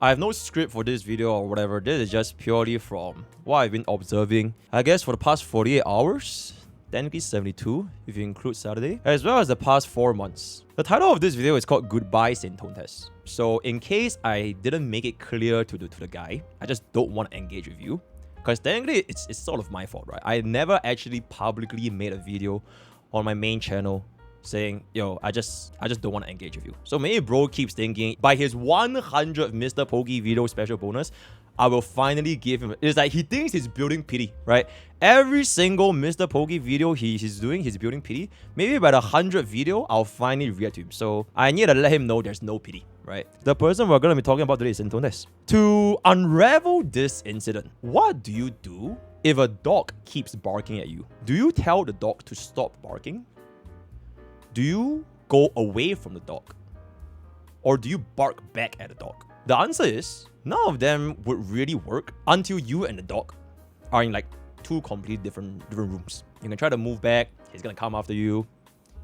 I have no script for this video or whatever. This is just purely from what I've been observing, I guess, for the past 48 hours. Technically 72 if you include Saturday, as well as the past 4 months. The title of this video is called Goodbye Saintontas. So in case I didn't make it clear to the guy, I just don't want to engage with you. Because technically it's sort of my fault, right? I never actually publicly made a video on my main channel saying, yo, I just don't want to engage with you. So maybe bro keeps thinking by his 100 MrPokke video special bonus, I will finally give him. It's like he thinks he's building pity, right? Every single MrPokke video he's doing, he's building pity. Maybe by the 100th video, I'll finally react to him. So I need to let him know there's no pity, right? The person we're going to be talking about today is Saintontas. To unravel this incident, what do you do if a dog keeps barking at you? Do you tell the dog to stop barking? Do you go away from the dog? Or do you bark back at the dog? The answer is, none of them would really work until you and the dog are in like two completely different rooms. You can try to move back, he's gonna come after you.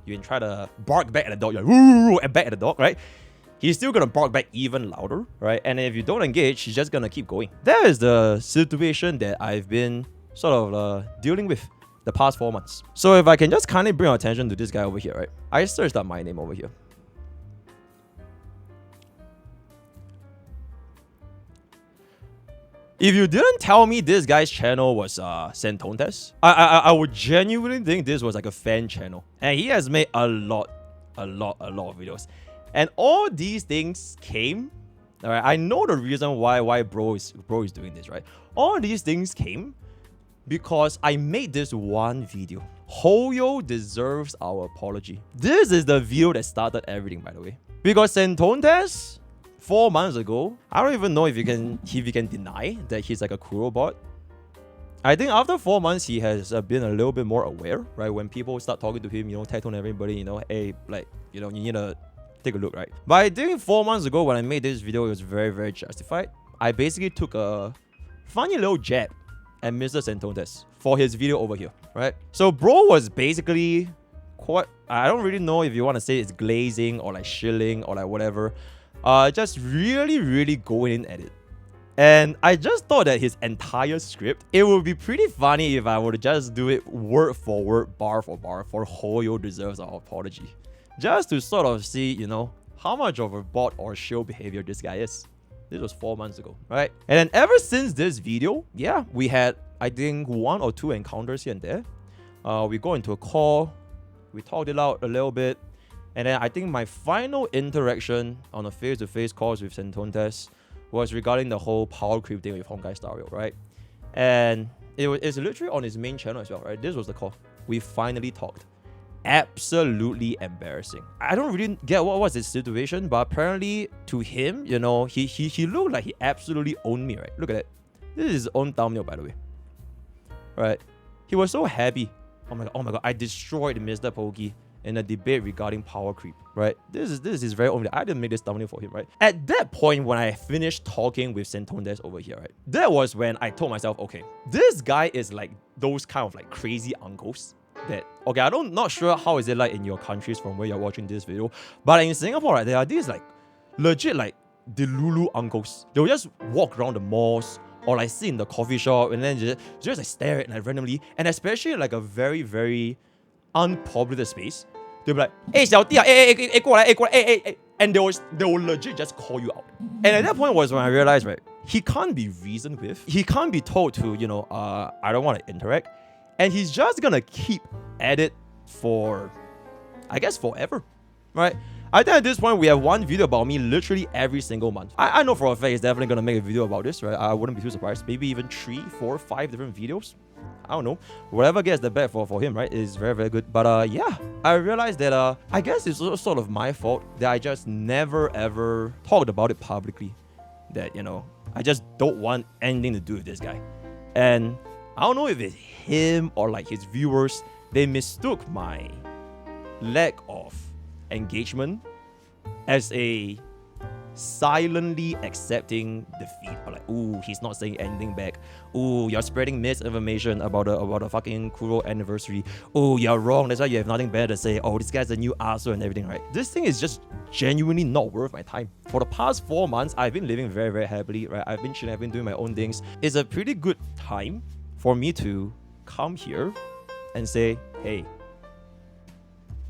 You can try to bark back at the dog, you're like, woo, and back at the dog, right? He's still gonna bark back even louder, right? And if you don't engage, he's just gonna keep going. That is the situation that I've been sort of dealing with the past 4 months. So if I can just kindly bring our attention to this guy over here, right? I searched up my name over here. If you didn't tell me this guy's channel was Saintontas, I would genuinely think this was like a fan channel. And he has made a lot of videos. And all these things came, all right? I know the reason why bro is doing this, right? All these things came because I made this one video. Hoyo deserves our apology. This is the video that started everything, by the way. Because Saintontas, 4 months ago, I don't even know if you can deny that he's like a cruel bot. I think after 4 months, he has been a little bit more aware, right? When people start talking to him, you know, tattooing everybody, you know, hey, like, you know, you need to take a look, right? But I think 4 months ago when I made this video, it was very, very justified. I basically took a funny little jab at Mr. Saintontas for his video over here, right? So bro was basically quite, I don't really know if you want to say it's glazing or like shilling or like whatever. Just really going in at it. And I just thought that his entire script, it would be pretty funny if I were to just do it word for word, bar for bar, for Hoyo deserves our apology. Just to sort of see, you know, how much of a bot or shill behavior this guy is. This was 4 months ago, right? And then ever since this video, yeah, we had, I think, 1 or 2 encounters here and there. We go into a call, we talked it out a little bit, and then I think my final interaction on a face-to-face calls with Saintontas was regarding the whole power creep thing with Honkai Stereo, right? And it's literally on his main channel as well, right? This was the call. We finally talked. Absolutely embarrassing. I don't really get what was his situation, but apparently to him, you know, he looked like he absolutely owned me, right? Look at that. This is his own thumbnail, by the way. Right? He was so happy. Oh my god, I destroyed MrPokke in a debate regarding power creep, right? This is his very own. I didn't make this thumbnail for him, right? At that point, when I finished talking with Saintontas over here, right? That was when I told myself, okay, this guy is like those kind of like crazy uncles that, okay, not sure how is it like in your countries from where you're watching this video, but in Singapore, right, there are these like legit like the Lulu uncles. They'll just walk around the malls or like sit in the coffee shop and then just like stare at like randomly, and especially like a very unpopular space, they'll be like, hey, 小弟, go来, and they will legit just call you out. And at that point was when I realized, right, he can't be reasoned with. He can't be told to, you know, I don't want to interact. And he's just gonna keep at it for, I guess, forever, right? I think at this point, we have one video about me literally every single month. I know for a fact he's definitely gonna make a video about this, right? I wouldn't be too surprised. Maybe even 3, 4, 5 different videos. I don't know. Whatever gets the best for him, right, is very good. But yeah, I realized that I guess it's also sort of my fault that I just never ever talked about it publicly. That, you know, I just don't want anything to do with this guy. And I don't know if it's him or like his viewers, they mistook my lack of engagement as a silently accepting defeat. Or like, ooh, he's not saying anything back. Ooh, you're spreading misinformation about a fucking Kuro anniversary. Ooh, you're wrong. That's why you have nothing better to say. Oh, this guy's a new asshole and everything, right? This thing is just genuinely not worth my time. For the past 4 months, I've been living very, very happily, right? I've been chilling, I've been doing my own things. It's a pretty good time for me to come here and say, hey,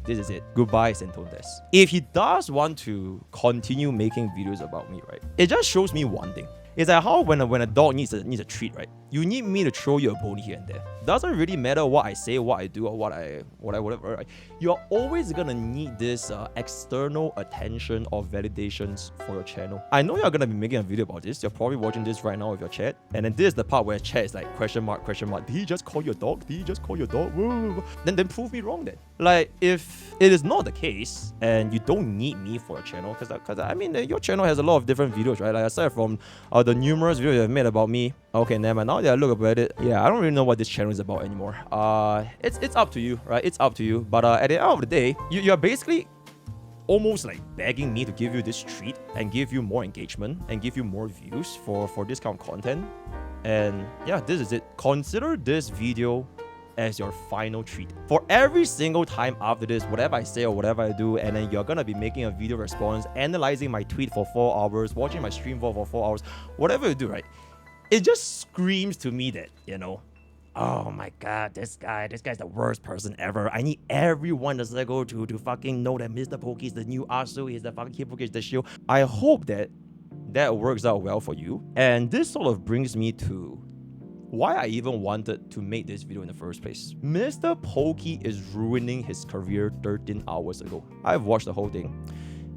this is it. Goodbye, Saintontas. If he does want to continue making videos about me, right, it just shows me one thing. It's like how when a dog needs a treat, right? You need me to throw you a bone here and there. Doesn't really matter what I say, what I do, or whatever. Right? You're always gonna need this external attention or validations for your channel. I know you're gonna be making a video about this. You're probably watching this right now with your chat, and then this is the part where chat is like question mark. Did he just call your dog? Did he just call your dog? Woo. Then prove me wrong then. Like if it is not the case and you don't need me for your channel, because I mean your channel has a lot of different videos, right? Like aside from the numerous videos you've made about me. Okay, never mind. Now that I look about it, yeah, I don't really know what this channel is about anymore. It's up to you, right? It's up to you. But at the end of the day, you're basically almost like begging me to give you this treat and give you more engagement and give you more views for this kind of content. And yeah, this is it. Consider this video as your final treat. For every single time after this, whatever I say or whatever I do, and then you're gonna be making a video response, analyzing my tweet for 4 hours, watching my stream for 4 hours, whatever you do, right? It just screams to me that, you know, oh my god, this guy's the worst person ever. I need everyone to go to fucking know that MrPokke is the new Asu, he's the fucking Pokke is the shield. I hope that works out well for you. And this sort of brings me to why I even wanted to make this video in the first place. MrPokke is ruining his career 13 hours ago. I've watched the whole thing.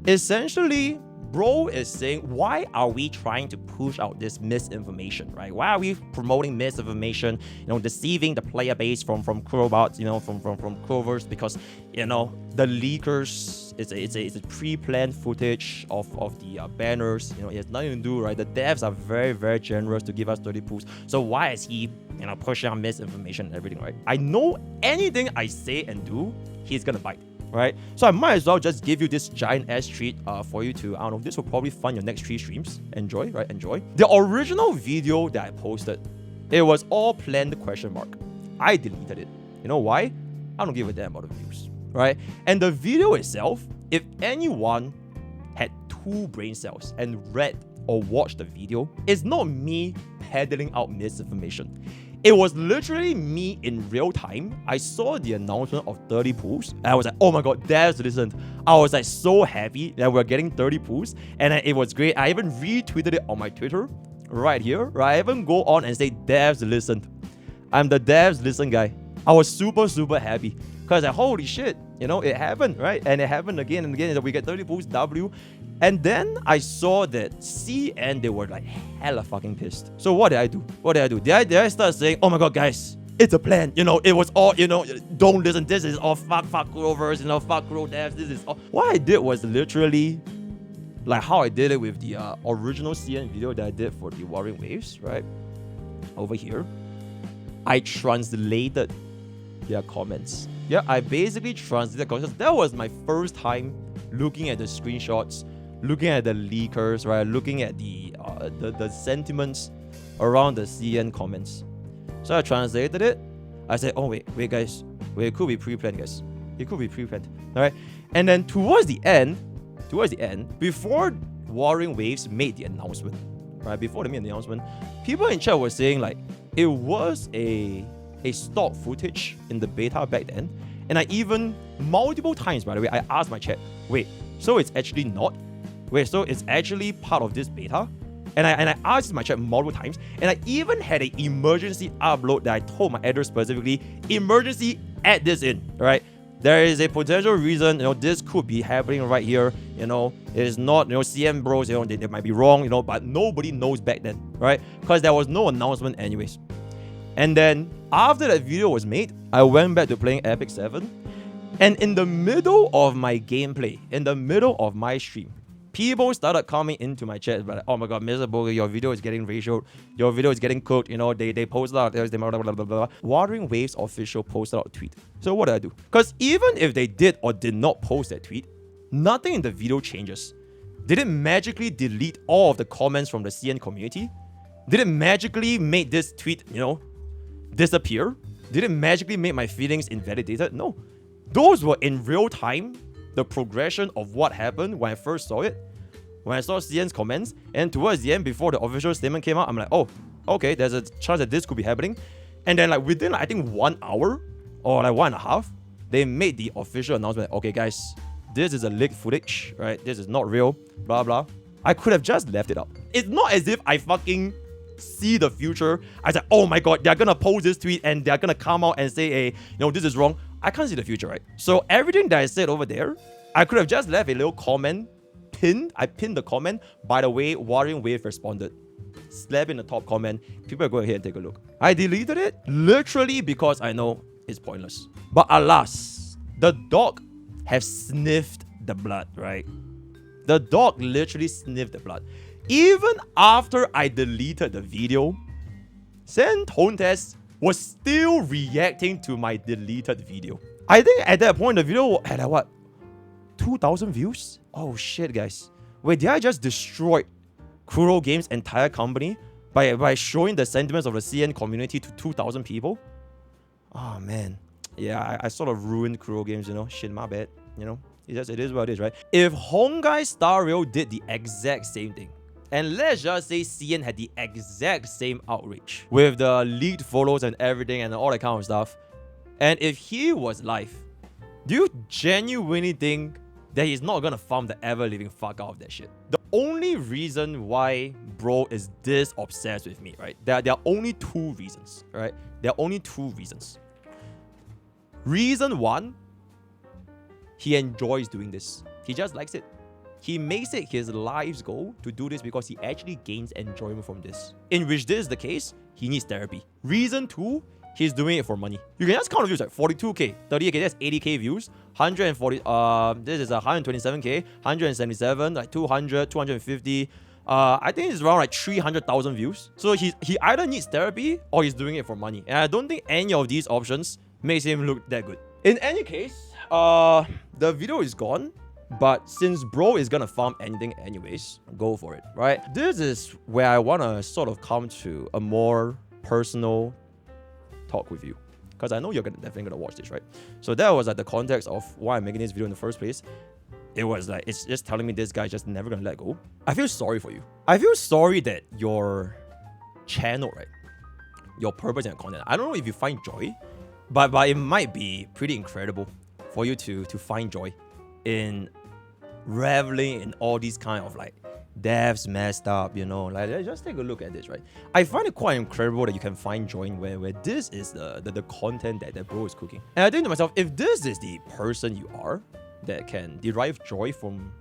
Essentially, bro is saying, why are we trying to push out this misinformation, right? Why are we promoting misinformation, you know, deceiving the player base from Kurobots, you know, from Kurovers, because, you know, the leakers, it's a pre-planned footage of the banners, you know, it has nothing to do, right? The devs are very, very generous to give us 30 poofs. So why is he, you know, pushing out misinformation and everything, right? I know anything I say and do, he's gonna bite. Right? So I might as well just give you this giant ass treat for you to, I don't know, this will probably fund your next 3 streams. Enjoy, right? Enjoy. The original video that I posted, it was all planned question mark. I deleted it. You know why? I don't give a damn about the views, right? And the video itself, if anyone had 2 brain cells and read or watched the video, it's not me peddling out misinformation. It was literally me in real time. I saw the announcement of 30 pools, and I was like, oh my god, devs listened. I was like so happy that we're getting 30 pools, and it was great. I even retweeted it on my Twitter right here, right? I even go on and say, devs listened. I'm the devs listen guy. I was super, super happy because like, holy shit, you know, it happened, right? And it happened again and again. We get 30 pools, W. And then I saw that C and they were like hella fucking pissed. So what did I do? Did I start saying, oh my god, guys, it's a plan. You know, it was all, you know, don't listen. This is all fuck Kurovers, you know, fuck Kuro devs. This is all. What I did was literally like how I did it with the original CN video that I did for the Wuthering Waves, right? Over here. I translated their comments. Yeah, I basically translated comments. That was my first time looking at the screenshots, looking at the leakers, right? Looking at the sentiments around the CN comments. So I translated it. I said, oh wait guys, it could be pre-planned, guys. It could be pre-planned, all right? And then towards the end, before Wuthering Waves made the announcement, right? Before they made the announcement, people in chat were saying like it was a stock footage in the beta back then. And I even multiple times, by the way, I asked my chat, wait, so it's actually not? Wait, so it's actually part of this beta? And I asked my chat multiple times, and I even had an emergency upload that I told my editor specifically, emergency, add this in, right? There is a potential reason, you know, this could be happening right here, you know, it is not, you know, CM bros, you know, they might be wrong, you know, but nobody knows back then, right? Because there was no announcement anyways. And then after that video was made, I went back to playing Epic 7, and in the middle of my gameplay, in the middle of my stream, people started coming into my chat, like, oh my god, MrPokke, your video is getting ratioed, your video is getting cooked, you know, they posted out, they blah, blah, blah, blah, blah. Wuthering Waves official posted out a tweet. So what did I do? Because even if they did or did not post that tweet, nothing in the video changes. Did it magically delete all of the comments from the CN community? Did it magically make this tweet, disappear? Did it magically make my feelings invalidated? No. Those were in real time, the progression of what happened when I first saw it. When I saw CN's comments, and towards the end, before the official statement came out, I'm like, oh, okay, there's a chance that this could be happening. And then within I think 1 hour, or 1.5, they made the official announcement, okay guys, this is a leaked footage, right? This is not real, blah, blah. I could have just left it up. It's not as if I fucking see the future. I said, oh my god, they're gonna post this tweet and they're gonna come out and say, hey, this is wrong. I can't see the future, right? So everything that I said over there, I could have just left a little comment, I pinned the comment. By the way, Wuthering Waves responded. Slap in the top comment. People go ahead and take a look. I deleted it literally because I know it's pointless. But alas, the dog have sniffed the blood, right? The dog literally sniffed the blood. Even after I deleted the video, Saintontas was still reacting to my deleted video. I think at that point, the video had 2,000 views? Oh shit, guys. Wait, did I just destroy Kuro Games' entire company by showing the sentiments of the CN community to 2,000 people? Oh man. Yeah, I sort of ruined Kuro Games, Shit, my bad. It is what it is, right? If Honkai Star Rail did the exact same thing, and let's just say CN had the exact same outrage with the leaked photos and everything and all that kind of stuff, and if he was live, do you genuinely think that he's not gonna farm the ever-living fuck out of that shit? The only reason why bro is this obsessed with me, right? There are only two reasons, right? There are only two reasons. Reason one, he enjoys doing this. He just likes it. He makes it his life's goal to do this because he actually gains enjoyment from this. In which this is the case, he needs therapy. Reason two, he's doing it for money. You can just count the views, like 42k, 38k, that's 80k views, 140, this is 127k, 177, like 200, 250. I think it's around 300,000 views. So he either needs therapy or he's doing it for money. And I don't think any of these options makes him look that good. In any case, the video is gone. But since bro is gonna farm anything anyways, go for it, right? This is where I wanna sort of come to a more personal talk with you, because I know you're definitely gonna watch this, right? So that was the context of why I'm making this video in the first place. It was it's just telling me this guy's just never gonna let go. I feel sorry for you. I feel sorry that your channel, right? Your purpose and content, I don't know if you find joy, but it might be pretty incredible for you to find joy in reveling in all these kind of devs messed up, just take a look at this, right? I find it quite incredible that you can find joy in where this is the content that bro is cooking. And I think to myself, if this is the person you are that can derive joy from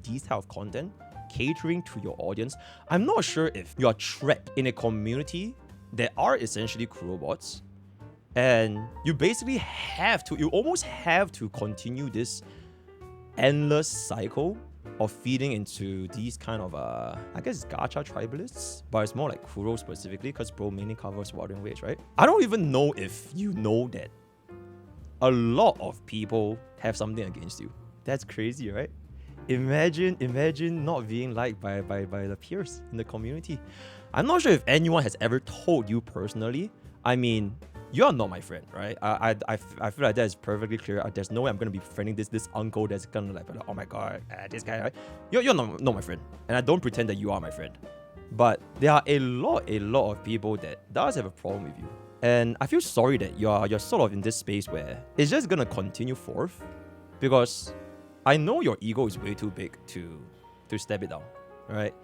these type of content, catering to your audience, I'm not sure if you are trapped in a community that are essentially cruel bots, and you basically you almost have to continue this endless cycle of feeding into these kind of I guess gacha tribalists, but it's more like Kuro specifically because bro mainly covers Wuthering Waves, right? I don't even know if you know that a lot of people have something against you. That's crazy, right? Imagine not being liked by the peers in the community. I'm not sure if anyone has ever told you personally. I mean, you're not my friend, right? I feel like that is perfectly clear. There's no way I'm gonna be friending this uncle that's gonna oh my god, this guy, right? You're not my friend, and I don't pretend that you are my friend. But there are a lot of people that does have a problem with you, and I feel sorry that you're sort of in this space where it's just gonna continue forth, because I know your ego is way too big to step it down, right?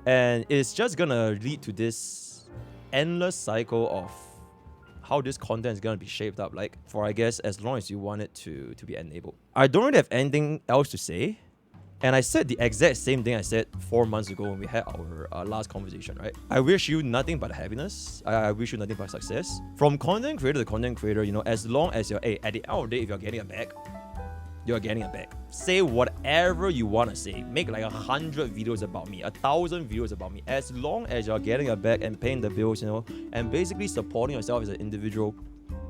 And it's just gonna lead to this endless cycle of how this content is going to be shaped up for, I guess, as long as you want it to be enabled. I don't really have anything else to say. And I said the exact same thing I said 4 months ago when we had our last conversation, right? I wish you nothing but happiness. I wish you nothing but success. From content creator to content creator, as long as you're, at the end of the day, if you're getting a bag, you're getting a bag. Say whatever you want to say. Make 100 videos about me, 1,000 videos about me. As long as you're getting a bag and paying the bills, and basically supporting yourself as an individual,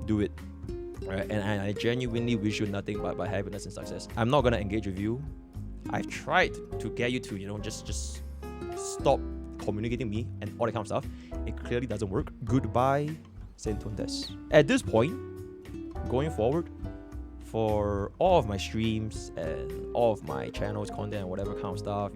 do it. Right? And I genuinely wish you nothing but happiness and success. I'm not going to engage with you. I've tried to get you to, just stop communicating me and all that kind of stuff. It clearly doesn't work. Goodbye, Saintontas. At this point, going forward, for all of my streams and all of my channels, content, and whatever kind of stuff,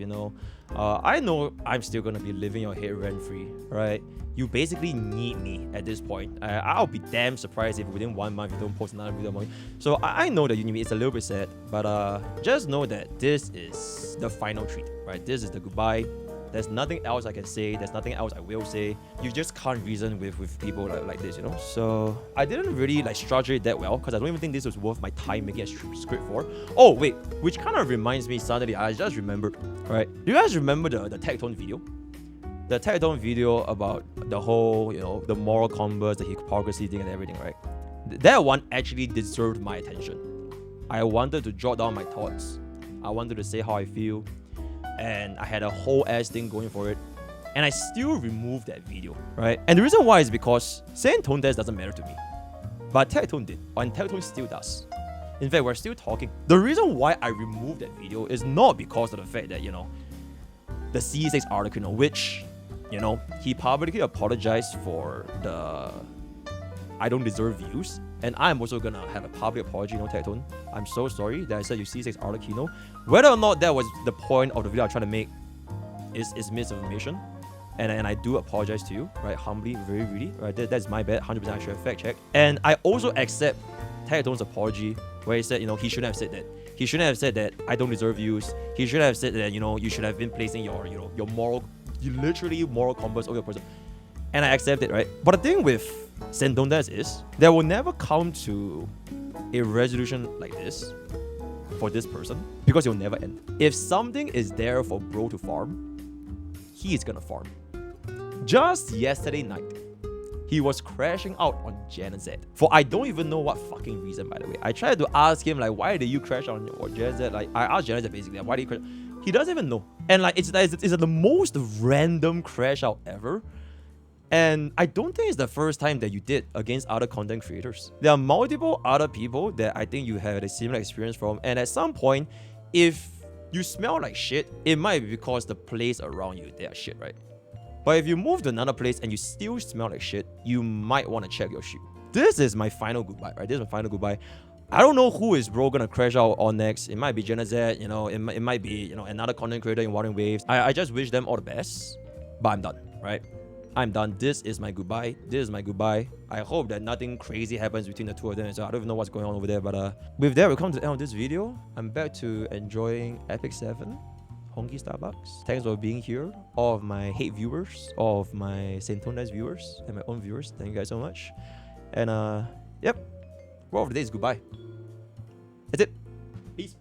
I know I'm still gonna be living your head rent free, right? You basically need me at this point. I'll be damn surprised if within 1 month you don't post another video. So I know that you need me. It's a little bit sad, but just know that this is the final treat, right? This is the goodbye. There's nothing else I can say. There's nothing else I will say. You just can't reason with people like this, So I didn't really structure it that well because I don't even think this was worth my time making a script for. Oh wait, which kind of reminds me suddenly, I just remembered, right? Do you guys remember the Tectone video? The Tectone video about the whole, the moral compass, the hypocrisy thing and everything, right? That one actually deserved my attention. I wanted to jot down my thoughts. I wanted to say how I feel. And I had a whole ass thing going for it. And I still removed that video, right? And the reason why is because Saintontas doesn't matter to me. But Tectone did. And Tectone still does. In fact, we're still talking. The reason why I removed that video is not because of the fact that, the C6 article, which, he publicly apologized for the I don't deserve views. And I'm also gonna have a public apology, Tectone. I'm so sorry that I said you C6 article, Whether or not that was the point of the video I'm trying to make is misinformation. And I do apologize to you, right? Humbly, very really, right? That's my bad, 100% I should have fact checked. And I also accept Tectone's apology where he said, he shouldn't have said that. He shouldn't have said that I don't deserve views. He shouldn't have said that, you should have been placing your literally moral compass over your person. And I accept it, right? But the thing with Saintontas is there will never come to a resolution like this for this person because it will never end. If something is there for bro to farm, he is gonna farm. Just yesterday night, he was crashing out on Gen Z for I don't even know what fucking reason, by the way. I tried to ask him why did you crash on Gen Z? I asked Gen Z basically why did you crash? He doesn't even know. And it's the most random crash out ever. And I don't think it's the first time that you did against other content creators. There are multiple other people that I think you had a similar experience from. And at some point, if you smell like shit, it might be because the place around you, they are shit, right? But if you move to another place and you still smell like shit, you might want to check your shoe. This is my final goodbye, right? This is my final goodbye. I don't know who is bro gonna crash out on next. It might be Gen Z, it might be, another content creator in Wuthering Waves. I just wish them all the best, but I'm done, right? I'm done. This is my goodbye. This is my goodbye. I hope that nothing crazy happens between the two of them. So I don't even know what's going on over there. But with that, we come to the end of this video. I'm back to enjoying Epic 7, Honkai Starbucks. Thanks for being here. All of my hate viewers, all of my Saintontas viewers, and my own viewers. Thank you guys so much. And yep. Word of the day is goodbye. That's it. Peace.